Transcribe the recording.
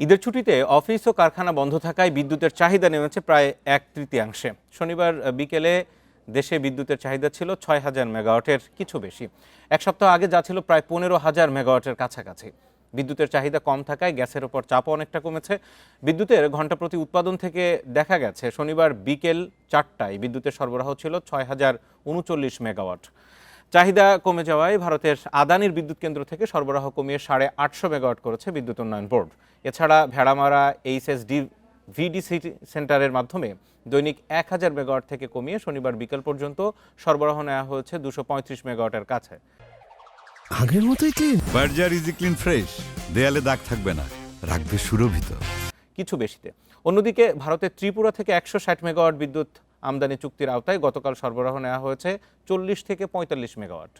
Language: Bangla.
ঈদের ছুটিতে অফিস ও কারখানা বন্ধ থাকায় বিদ্যুতের চাহিদা নেমেছে প্রায় 1/3। শনিবার বিকেলে দেশে বিদ্যুতের চাহিদা ছিল 6,000 মেগাওয়াটের কিছু বেশি। এক সপ্তাহ আগে যা ছিল প্রায় 15,000 মেগাওয়াটের কাছাকাছি। বিদ্যুতের চাহিদা কম থাকায় গ্যাসের ওপর চাপও অনেকটা কমেছে। বিদ্যুতের ঘণ্টাপ্রতি উৎপাদন থেকে দেখা গেছে শনিবার বিকেল 4টায় বিদ্যুতের সরবরাহ ছিল 6,039 মেগাওয়াট। চাহিদা কমে যাওয়ায় ভারতের আদানির বিদ্যুৎ কেন্দ্র থেকে সরবরাহ কমিয়ে 850 মেগাওয়াট করেছে বিদ্যুৎ উন্নয়ন বোর্ড। এছাড়া ভেড়ামারা এইচএসডি ভিডিসি সেন্টারের মাধ্যমে দৈনিক 1000 মেগাওয়াট থেকে কমিয়ে শনিবার বিকেল পর্যন্ত সরবরাহ নেওয়া হয়েছে 235 মেগাওয়াটের কাছে। আগের মতোই clean. Berger easy clean fresh, দেয়ালে দাগ থাকবে না, রাখবে সুরভিত। কিছু বেশিতে। অন্যদিকে ভারতের ত্রিপুরা থেকে 160 মেগাওয়াট বিদ্যুৎ আমদানি চুক্তির আওতায় গতকাল সরবরাহ নেওয়া হয়েছে 40 থেকে 45 মেগাওয়াট।